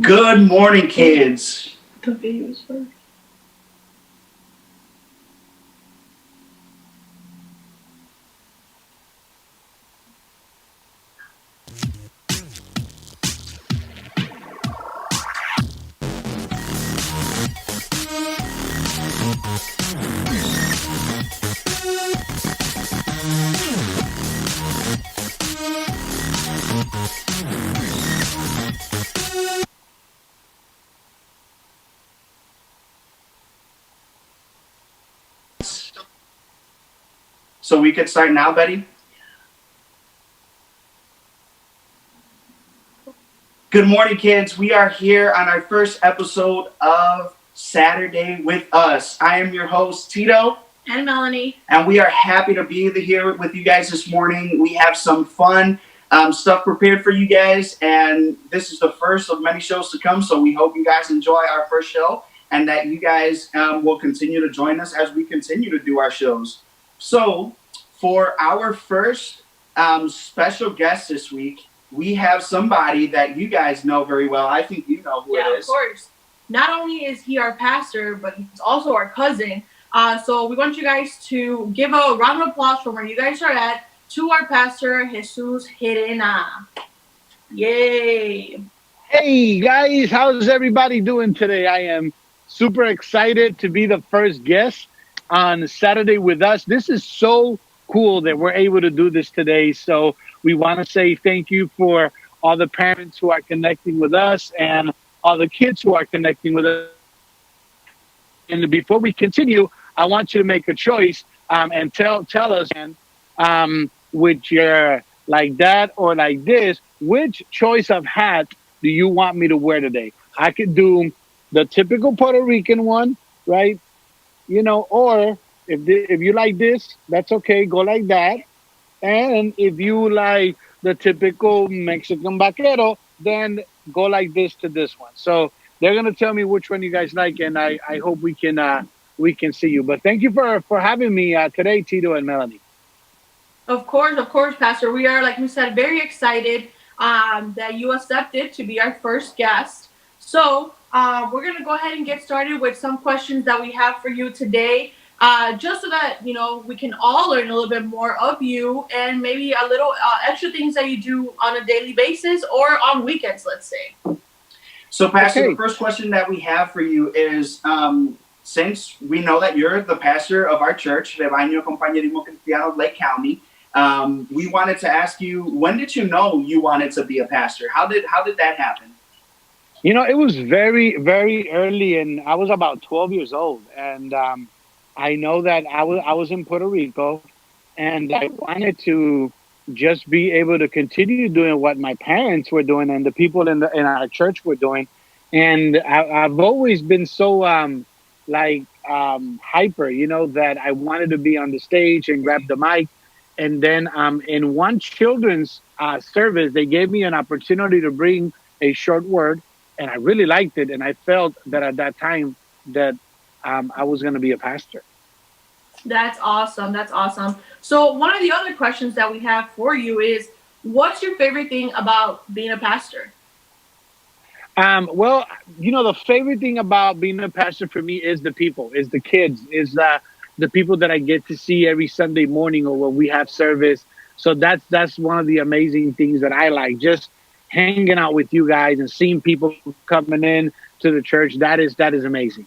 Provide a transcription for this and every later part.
Good morning, kids. The video is first. So we could start now, Betty? Good morning, kids. We are here on our first episode of Saturday with Us. I am your host, Tito. And Melanie. And we are happy to be here with you guys this morning. We have some fun stuff prepared for you guys. And this is the first of many shows to come. So we hope you guys enjoy our first show and that you guys will continue to join us as we continue to do our shows. So for our first special guest this week, we have somebody that you guys know very well. I think you know who it is. Yeah, of course. Not only is he our pastor, but he's also our cousin. So we want you guys to give a round of applause from where you guys are at to our pastor, Jesus Gerena. Yay. Hey guys, how's everybody doing today? I am super excited to be the first guest on Saturday with Us. This is so cool that we're able to do this today. So we want to say thank you for all the parents who are connecting with us and all the kids who are connecting with us. And before we continue, I want you to make a choice and tell us which you're like that or like this. Which choice of hat do you want me to wear today? I could do the typical Puerto Rican one, right? You know, or if you like this, that's okay. Go like that. And if you like the typical Mexican vaquero, then go like this to this one. So they're gonna tell me which one you guys like, and I hope we can see you. But thank you for having me today, Tito and Melanie. Of course, Pastor. We are, like we said, very excited that you accepted to be our first guest. So we're gonna go ahead and get started with some questions that we have for you today. Just so that, you know, we can all learn a little bit more of you and maybe a little extra things that you do on a daily basis or on weekends, let's say. So, Pastor, The first question that we have for you is, since we know that you're the pastor of our church, Rebaño Compañerismo Cristiano of Lake County, we wanted to ask you, when did you know you wanted to be a pastor? How did that happen? You know, it was very, very early, and I was about 12 years old, and I know that I was in Puerto Rico, and I wanted to just be able to continue doing what my parents were doing and the people in our church were doing. And I've always been so hyper, you know, that I wanted to be on the stage and grab the mic. And then in one children's service, they gave me an opportunity to bring a short word, and I really liked it. And I felt that at that time that I was going to be a pastor. That's awesome. That's awesome. So one of the other questions that we have for you is, what's your favorite thing about being a pastor? Well, you know, the favorite thing about being a pastor for me is the people, is the kids, is the people that I get to see every Sunday morning or when we have service. So that's one of the amazing things that I like, just hanging out with you guys and seeing people coming in to the church. That is amazing.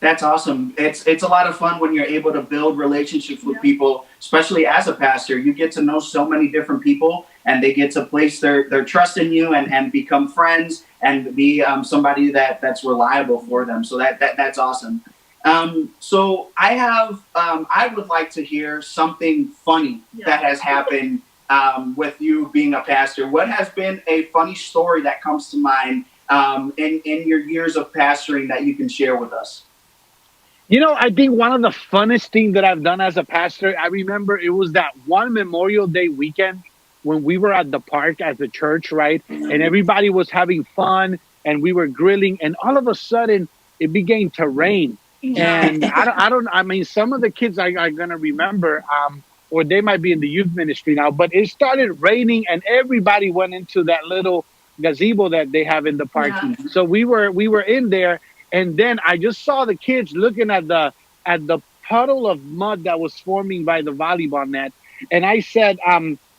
That's awesome. It's a lot of fun when you're able to build relationships with people, especially as a pastor. You get to know so many different people, and they get to place their trust in you and become friends and be somebody that's reliable for them. So that's awesome. So I would like to hear something funny that has happened with you being a pastor. What has been a funny story that comes to mind in your years of pastoring that you can share with us? You know, I think one of the funnest things that I've done as a pastor, I remember it was that one Memorial Day weekend when we were at the park at the church, right? And everybody was having fun and we were grilling, and all of a sudden it began to rain. And I mean, some of the kids are going to remember, or they might be in the youth ministry now, but it started raining and everybody went into that little gazebo that they have in the park. Yeah. So we were in there, and then I just saw the kids looking at the puddle of mud that was forming by the volleyball net, and I said,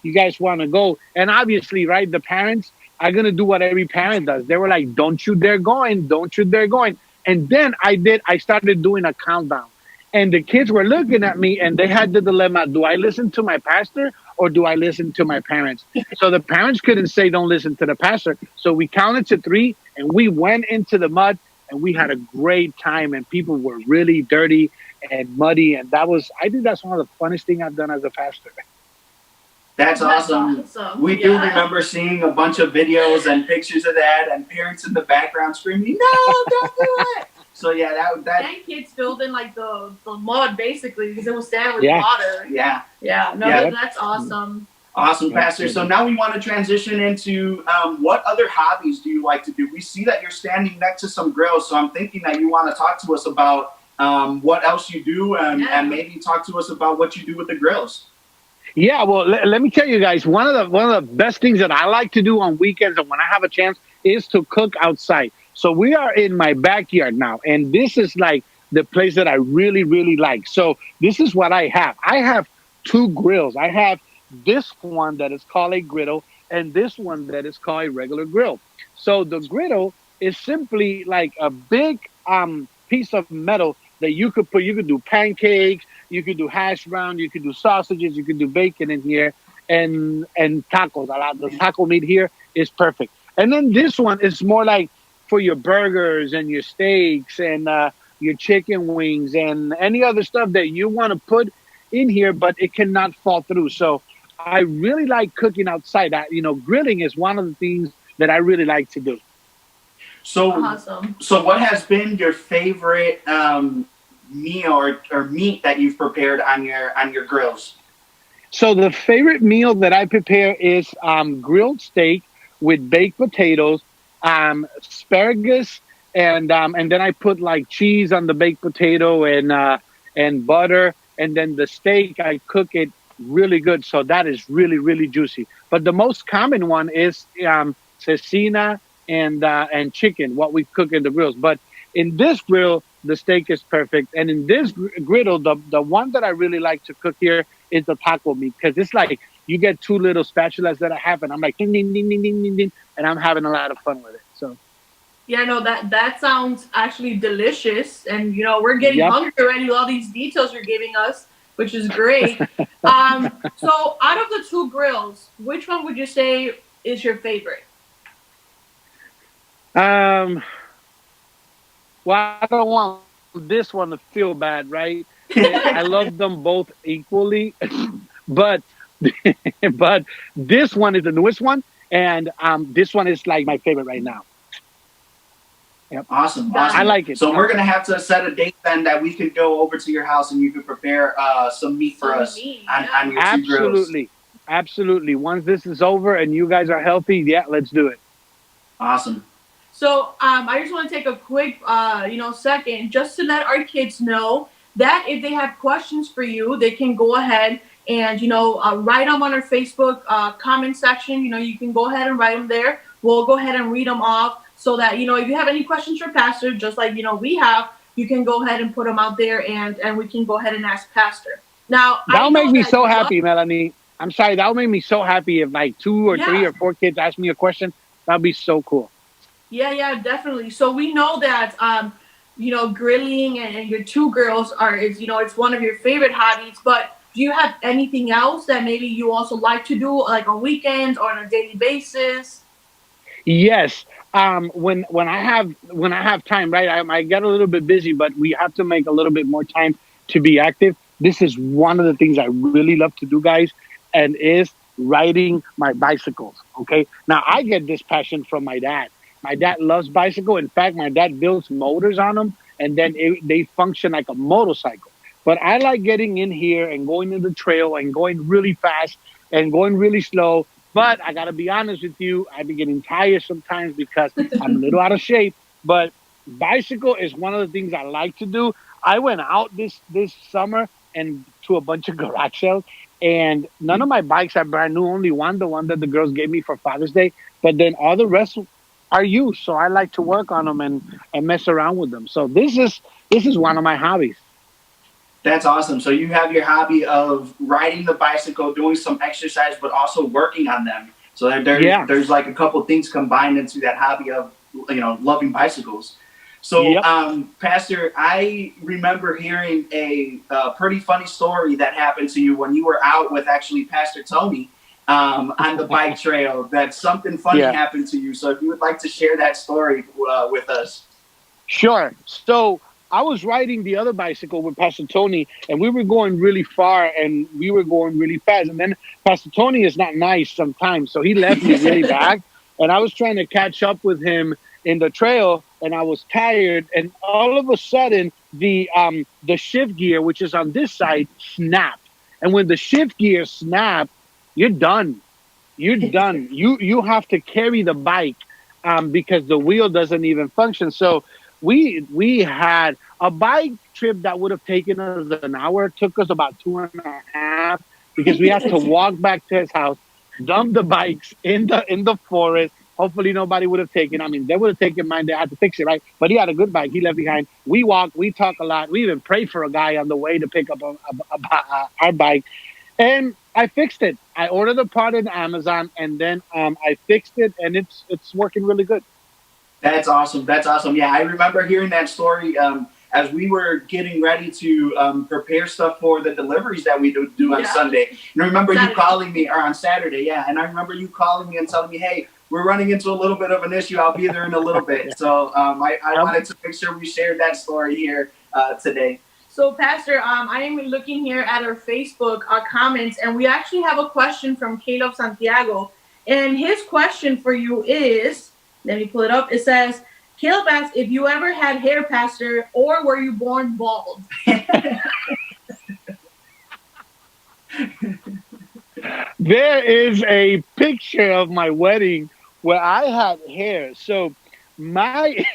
"You guys want to go?" And obviously, right, the parents are gonna do what every parent does. They were like, "Don't you dare going! Don't you dare going!" And then I did. I started doing a countdown, and the kids were looking at me, and they had the dilemma: do I listen to my pastor or do I listen to my parents? So the parents couldn't say don't listen to the pastor. So we counted to three, and we went into the mud, and we had a great time, and people were really dirty and muddy, and I think that's one of the funnest things I've done as a pastor. That's awesome. We do remember seeing a bunch of videos and pictures of that, and parents in the background screaming, "No, don't do it!" So yeah, that and kids filled in like the mud basically because it was sand with Yeah. water. yeah. Yeah, no, Yeah. that's awesome. Awesome, Pastor. So now we want to transition into what other hobbies do you like to do? We see that you're standing next to some grills, so I'm thinking that you want to talk to us about what else you do, and maybe talk to us about what you do with the grills. Yeah, well, let me tell you guys, one of the best things that I like to do on weekends and when I have a chance is to cook outside. So we are in my backyard now, and this is like the place that I really, really like. So this is what I have. I have two grills. I have this one that is called a griddle, and this one that is called a regular grill. So the griddle is simply like a big piece of metal that you could do pancakes, you could do hash brown, you could do sausages, you could do bacon in here, and tacos. A lot the taco meat here is perfect. And then this one is more like for your burgers and your steaks and your chicken wings and any other stuff that you want to put in here, but it cannot fall through. So I really like cooking outside. Grilling is one of the things that I really like to do. So, Awesome. so what has been your favorite meal or meat that you've prepared on your grills? So the favorite meal that I prepare is grilled steak with baked potatoes, asparagus, and then I put like cheese on the baked potato and butter, and then the steak I cook it really good, so that is really really juicy. But the most common one is cecina and chicken, what we cook in the grills. But in this grill, the steak is perfect, and in this griddle, the one that I really like to cook here is the taco meat because it's like you get two little spatulas that I have, and I'm like ding ding ding ding ding ding ding, and I'm having a lot of fun with it. So. Yeah, no, that sounds actually delicious, and we're getting hungry already with all these details you're giving us, which is great. So out of the two grills, which one would you say is your favorite? Well, I don't want this one to feel bad, right? I love them both equally, but but this one is the newest one, and this one is like my favorite right now. Yep. Awesome. I like it. So we're gonna have to set a date then that we could go over to your house and you could prepare some meat for us on your two grills. Absolutely, absolutely. Once this is over and you guys are healthy, yeah, let's do it. Awesome. So I just want to take a quick, second just to let our kids know that if they have questions for you, they can go ahead and, write them on our Facebook comment section. You can go ahead and write them there. We'll go ahead and read them off so that, if you have any questions for Pastor, just like, we have, you can go ahead and put them out there and we can go ahead and ask Pastor. Now, that'll make me so happy, Melanie. I'm sorry. That'll make me so happy if like 2 or 3 or 4 kids ask me a question. That'd be so cool. Yeah, definitely. So we know that, grilling and your two girls it's one of your favorite hobbies, but do you have anything else that maybe you also like to do like on weekends or on a daily basis? Yes. When I have time, right? I get a little bit busy, but we have to make a little bit more time to be active. This is one of the things I really love to do, guys, and is riding my bicycles. Okay. Now I get this passion from my dad. My dad loves bicycle. In fact, my dad builds motors on them, and then they function like a motorcycle. But I like getting in here and going in the trail and going really fast and going really slow. But I got to be honest with you, I've been getting tired sometimes because I'm a little out of shape. But bicycle is one of the things I like to do. I went out this summer and to a bunch of garage sales, And none of my bikes are brand new. Only one, the one that the girls gave me for Father's Day. But then all the rest are used. So I like to work on them and mess around with them. So this is one of my hobbies. That's awesome. So you have your hobby of riding the bicycle, doing some exercise, but also working on them. So Yeah. there's like a couple things combined into that hobby of, loving bicycles. So, Yep. Pastor, I remember hearing a pretty funny story that happened to you when you were out with actually Pastor Tony on the bike trail. That something funny Yeah. happened to you. So if you would like to share that story with us. Sure. So I was riding the other bicycle with Pastor Tony, and we were going really far, and we were going really fast. And then Pastor Tony is not nice sometimes, so he left me really back. And I was trying to catch up with him in the trail, and I was tired. And all of a sudden, the shift gear, which is on this side, snapped. And when the shift gear snapped, you're done. You're done. You have to carry the bike because the wheel doesn't even function. So we had a bike trip that would have taken us an hour. It took us about 2.5 because we had to walk back to his house, dump the bikes in the forest. Hopefully nobody would have taken. I mean, they would have taken mine. They had to fix it, right? But he had a good bike. He left behind. We walked. We talk a lot. We even prayed for a guy on the way to pick up our bike. And I fixed it. I ordered a part in Amazon, and then I fixed it, and it's working really good. That's awesome. That's awesome. Yeah, I remember hearing that story as we were getting ready to prepare stuff for the deliveries that we do on Sunday. And I remember you calling me, or on Saturday, yeah. And I remember you calling me and telling me, hey, we're running into a little bit of an issue. I'll be there in a little bit. So I wanted to make sure we shared that story here today. So, Pastor, I am looking here at our Facebook comments, and we actually have a question from Caleb Santiago. And his question for you is, let me pull it up. It says, Caleb asks if you ever had hair, Pastor, or were you born bald? There is a picture of my wedding where I had hair. So my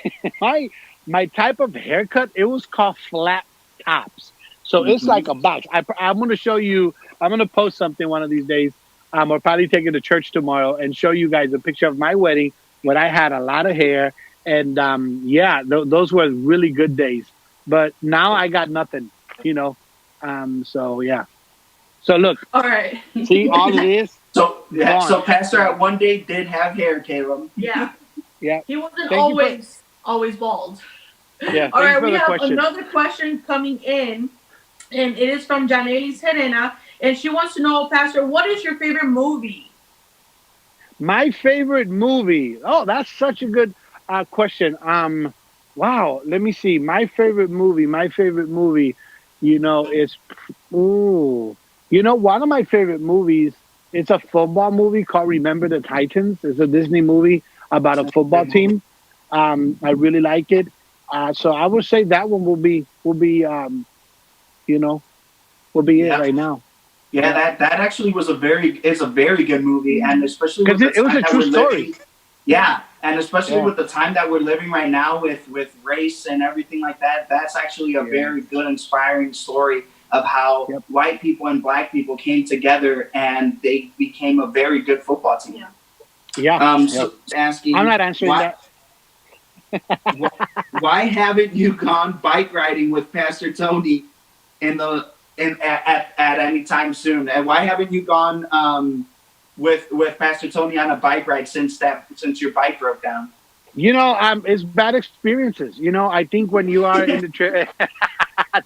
my type of haircut, it was called flat tops. So it's like a box. I'm going to show you. I'm going to post something one of these days. Or probably take it to church tomorrow and show you guys a picture of my wedding when I had a lot of hair. And those were really good days. But now I got nothing, So yeah. So look. All right. See all of this. So yeah. So Pastor at one day did have hair, Caleb. Yeah. Yeah. He wasn't Thank always bald. Yeah. All right. We have question. another question coming in, and it is from Janelis Gerena, and she wants to know, Pastor, what is your favorite movie? My favorite movie. Oh, that's such a good question. Wow. Let me see. My favorite movie. It's one of my favorite movies. It's a football movie called Remember the Titans. It's a Disney movie about a football team. I really like it. So I would say that one will be it right now. Yeah, that actually is a very good movie, and especially because it was a true story. Yeah, and especially with the time that we're living right now with race and everything like that, that's actually a very good, inspiring story of how white people and black people came together and they became a very good football team. So asking, I'm not answering that. Why haven't you gone bike riding with Pastor Tony at any time soon? And why haven't you gone with Pastor Tony on a bike ride since your bike broke down? It's bad experiences. I think when you are in the trip,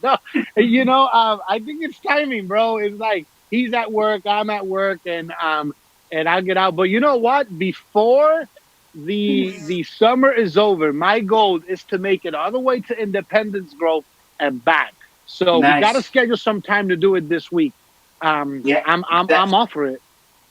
no, I think it's timing, bro. It's like he's at work, I'm at work, and I'll get out. But you know what? Before the summer is over, my goal is to make it all the way to Independence Grove and back. So we got to schedule some time to do it this week. I'm off for it.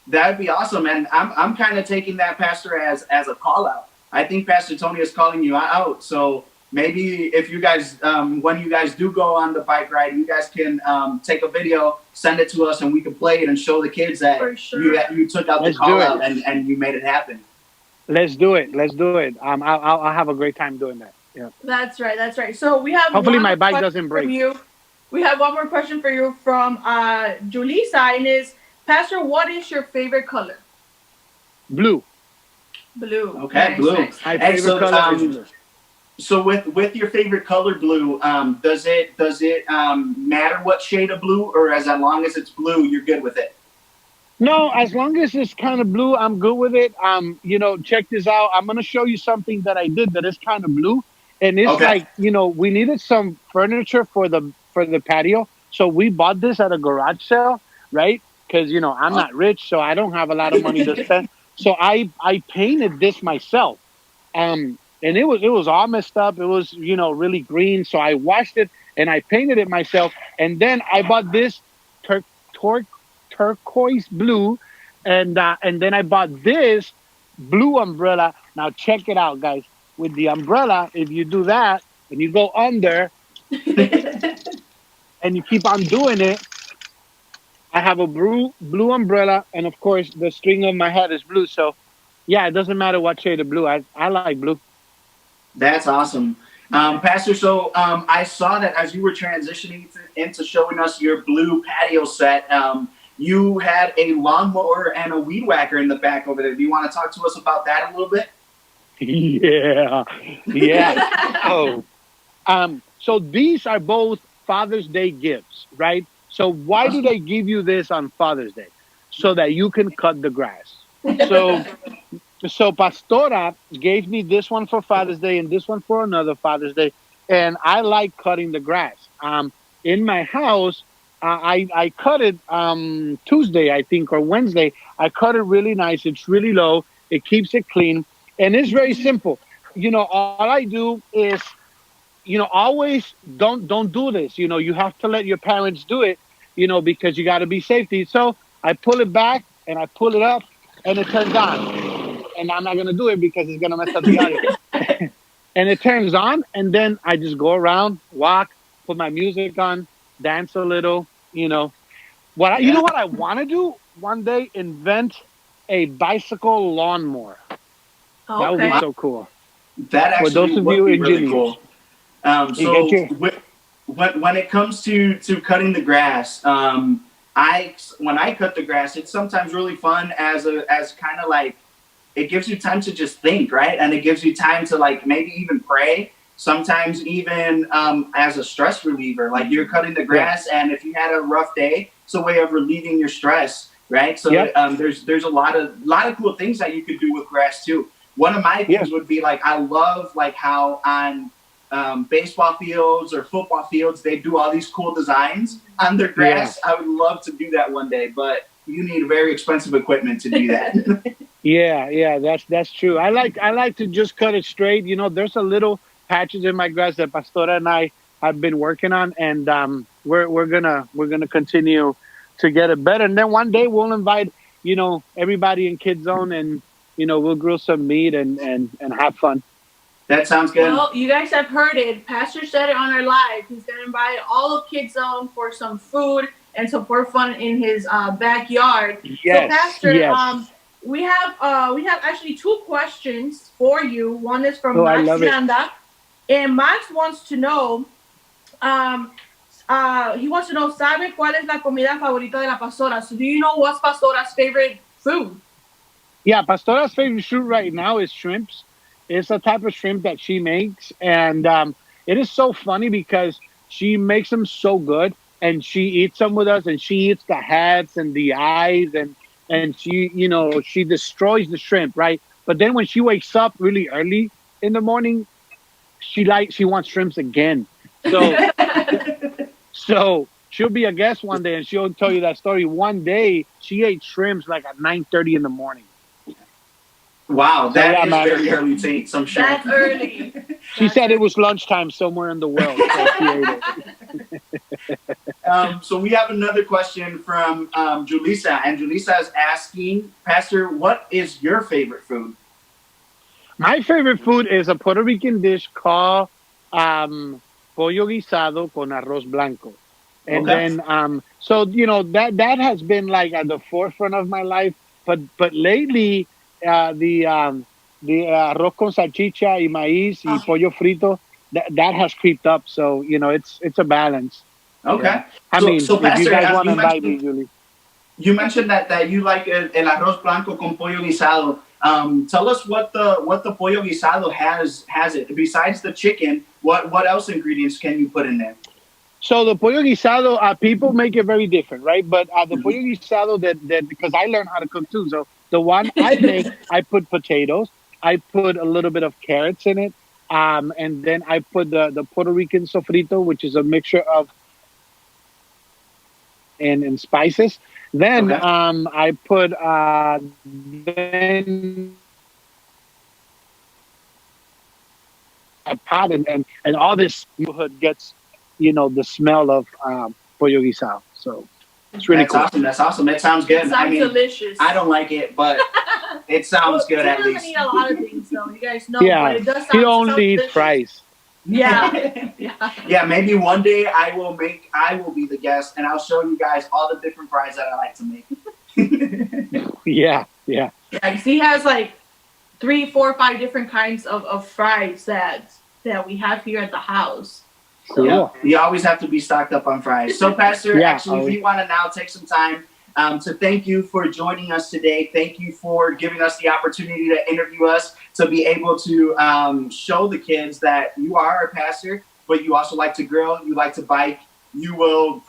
That'd be awesome, and I'm kind of taking that, Pastor, as a call out. I think Pastor Tony is calling you out. So maybe if you guys, when you guys do go on the bike ride, you guys can take a video, send it to us, and we can play it and show the kids that you took out the call out and you made it happen. Let's do it. I'll have a great time doing that. Yeah. That's right. So we have hopefully my bike doesn't break. You. We have one more question for you from Julissa, and is Pastor, what is your favorite color? Blue. Blue. Okay, Nice, blue. nice. My Hey, favorite color is blue. so with your favorite color blue, does it matter what shade of blue, or as long as it's blue, you're good with it? No, as long as it's kind of blue, I'm good with it. Check this out. I'm gonna show you something that I did that is kind of blue, and it's Okay. like, we needed some furniture for the patio, so we bought this at a garage sale, right? Because I'm not rich, so I don't have a lot of money to spend. So I painted this myself, and it was all messed up. It was really green, so I washed it and I painted it myself, and then I bought this tur- tur- turquoise blue, and then I bought this blue umbrella. Now check it out, guys. With the umbrella, if you do that and you go under and you keep on doing it, I have a blue umbrella, and of course the string of my hat is blue. So yeah, it doesn't matter what shade of blue. I like blue. That's awesome. Pastor, so I saw that as you were transitioning into showing us your blue patio set, you had a lawnmower and a weed whacker in the back over there. Do you want to talk to us about that a little bit? Yeah, yeah. So these are both Father's Day gifts, right? So why do Awesome. they give you this on Father's Day? So that you can cut the grass. So so Pastora gave me this one for Father's Day and this one for another Father's Day, and I like cutting the grass. In my house, I cut it Tuesday, I think, or Wednesday. I cut it really nice. It's really low. It keeps it clean, and it's very simple. All I do is, always don't do this. You have to let your parents do it. Because you got to be safety. So I pull it back and I pull it up, and it turns on. And I'm not gonna do it because it's gonna mess up the audio. And it turns on, and then I just go around, walk, put my music on, dance a little. You know Yeah, what I want to do one day? Invent a bicycle lawnmower. That would be Okay. wow, so cool. that For actually those of would you be really engineers, cool. you get So your when it comes to cutting the grass, I when I cut the grass, it's sometimes really fun as kind of like it gives you time to just think, right? And it gives you time to like maybe even pray. Sometimes even as a stress reliever, like you're cutting the yeah, grass, and if you had a rough day, it's a way of relieving your stress, right? So yep, there's a lot of cool things that you could do with grass too. One of my yeah, things would be like I love like how on baseball fields or football fields they do all these cool designs on their yeah. grass. I would love to do that one day, but you need very expensive equipment to do that. Yeah, yeah, that's true. I like to just cut it straight. There's a little patches in my grass that Pastora and I have been working on, and we're gonna continue to get it better. And then one day we'll invite everybody in KidsZone, and we'll grill some meat and have fun. That sounds good. Well, you guys have heard it. Pastor said it on our live. He's gonna invite all of Kids Zone for some food and some for fun in his backyard. So, Yes, Pastor, yes. we have actually two questions for you. One is from Oh, I Max love it. Miranda, and Max wants to know. Um, he wants to know, ¿sabe cuál es la comida favorita de la pastora? So, do you know what's Pastora's favorite food? Yeah, Pastora's favorite fruit right now is shrimps. It's a type of shrimp that she makes, and it is so funny because she makes them so good, and she eats them with us, and she eats the heads and the eyes, and she destroys the shrimp, right? But then when she wakes up really early in the morning, she wants shrimps again. So so she'll be a guest one day, and she'll tell you that story. One day she ate shrimps like at 9:30 in the morning. Wow, So that yeah, is man. very early to eat some shrimp. That's early. She That's said it early. was lunchtime somewhere in the world, so she ate it. So we have another question from Julissa, and Julissa is asking, Pastor, what is your favorite food? My favorite food is a Puerto Rican dish called pollo guisado con arroz blanco. And Okay. then, so that has been like at the forefront of my life. But lately, the arroz con salchicha y maíz y Oh, pollo frito, that has creeped up. So it's a balance. Okay. Yeah. I So, mean, so if you Pastor, guys want to invite me, Julie. you mentioned that you like el arroz blanco con pollo guisado. Tell us what the pollo guisado has it besides the chicken. What else ingredients can you put in there? So the pollo guisado, people make it very different, right? But the pollo guisado that because I learned how to cook too. So the one I make, I put potatoes, I put a little bit of carrots in it, and then I put the Puerto Rican sofrito, which is a mixture of and spices. Then Okay. I put then a pot and all this neighborhood gets the smell of pollo guisado. So it's really That's cool. awesome. That's awesome. It sounds good. It sounds delicious. I don't like it, but it sounds good at Tim least. doesn't eat a lot of things, though. You guys know, Yeah, but it does sound. he It only sounds eats delicious. fries. Yeah, yeah. Yeah, maybe one day I will be the guest, and I'll show you guys all the different fries that I like to make. Yeah. Yeah, 'cause he has like 3, 4, 5 different kinds of fries that we have here at the house. Cool. Yeah, you always have to be stocked up on fries. So, Pastor, Yeah, actually, always. we want to now take some time to thank you for joining us today. Thank you for giving us the opportunity to interview us, to be able to show the kids that you are a pastor, but you also like to grill, you like to bike, you will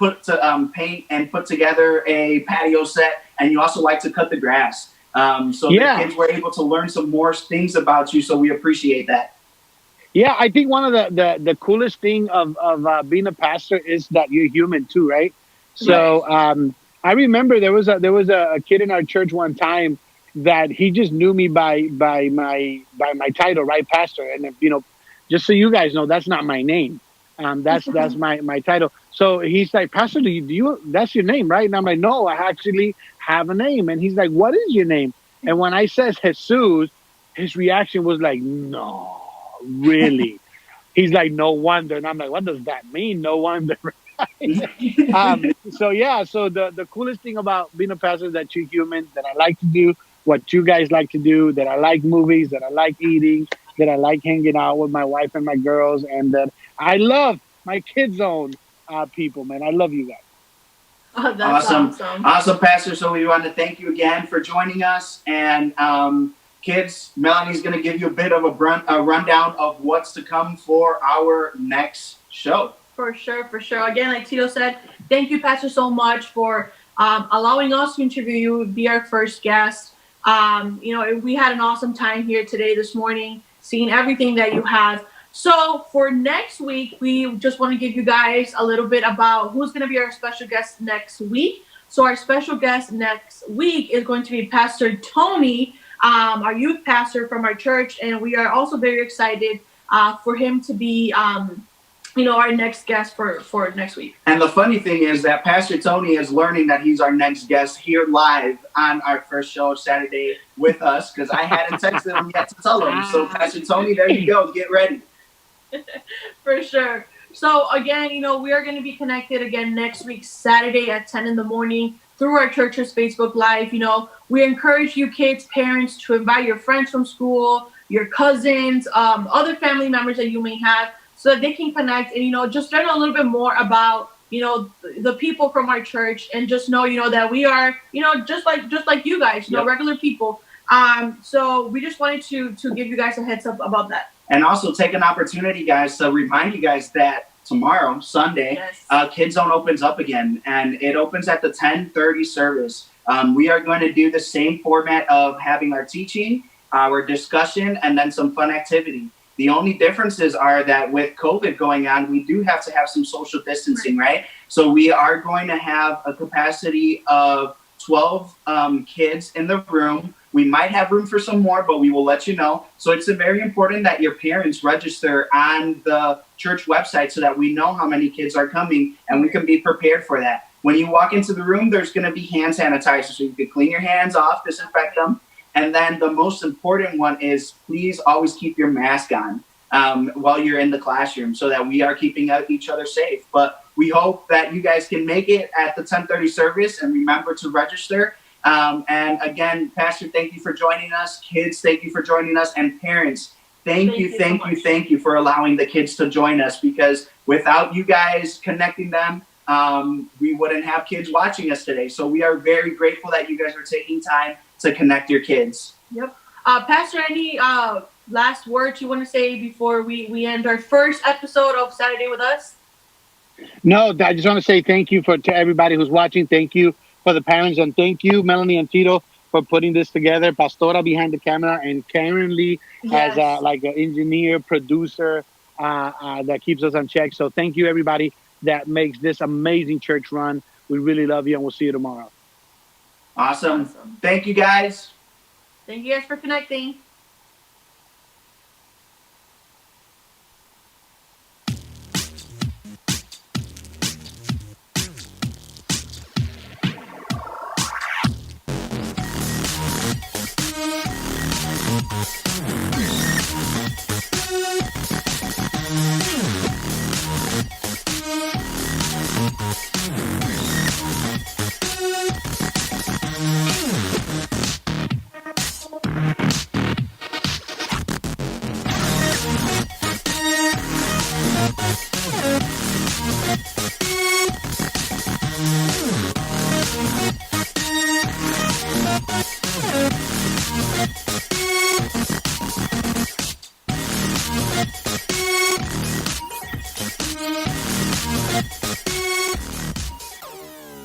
paint and put together a patio set, and you also like to cut the grass. So the kids were able to learn some more things about you, so we appreciate that. Yeah, I think one of the coolest thing of being a pastor is that you're human too, right? So I remember there was a kid in our church one time that he just knew me by my title, right, pastor. And just so you guys know, that's not my name. That's my title. So he's like, Pastor, do you that's your name, right? And I'm like, no, I actually have a name. And he's like, what is your name? And when I says Jesus, his reaction was like, no, really? He's like, no wonder. And I'm like, what does that mean? No wonder. So the coolest thing about being a pastor is that you're human, that I like to do what you guys like to do, that I like movies, that I like eating, that I like hanging out with my wife and my girls, and that I love my KidsZone people, man. I love you guys. Oh, that's awesome, Pastor. So we want to thank you again for joining us. And kids, Melanie's going to give you a bit of a rundown of what's to come for our next show. For sure. Again, like Tito said, thank you, Pastor, so much for allowing us to interview you, be our first guest. We had an awesome time here today, this morning, seeing everything that you have. So for next week, we just want to give you guys a little bit about who's going to be our special guest next week. So our special guest next week is going to be Pastor Tony, our youth pastor from our church. And we are also very excited for him to be our next guest for next week. And the funny thing is that Pastor Tony is learning that he's our next guest here live on our first show Saturday with us, because I hadn't texted him yet to tell him. So Pastor Tony, there you go. Get ready. For sure. So again, we are going to be connected again next week, Saturday at 10 in the morning through our church's Facebook Live. We encourage you kids, parents, to invite your friends from school, your cousins, other family members that you may have, so that they can connect and, just learn a little bit more about, the people from our church, and just know, that we are, just like you guys, regular people. So we just wanted to give you guys a heads up about that. And also take an opportunity, guys, to remind you guys that tomorrow, Sunday, KidsZone opens up again, and it opens at the 10:30 service. We are going to do the same format of having our teaching, our discussion, and then some fun activity. The only differences are that with COVID going on, we do have to have some social distancing, right? So we are going to have a capacity of 12 kids in the room. We might have room for some more, but we will let you know. So it's very important that your parents register on the church website so that we know how many kids are coming and we can be prepared for that. When you walk into the room, there's going to be hand sanitizer, so you can clean your hands off, disinfect them. And then the most important one is please always keep your mask on while you're in the classroom, so that we are keeping each other safe. But we hope that you guys can make it at the 10:30 service, and remember to register. And again, Pastor, thank you for joining us. Kids, thank you for joining us. And parents, thank you for allowing the kids to join us, because without you guys connecting them, we wouldn't have kids watching us today. So we are very grateful that you guys are taking time to connect your kids. Yep. Pastor, any last words you want to say before we end our first episode of Saturday with Us? No, I just want to say thank you to everybody who's watching. Thank you for the parents, and thank you, Melanie and Tito, for putting this together. Pastora behind the camera, and Karen Lee as like an engineer, producer that keeps us on check. So thank you, everybody that makes this amazing church run. We really love you, and we'll see you tomorrow. Awesome. Thank you, guys. Thank you guys for connecting.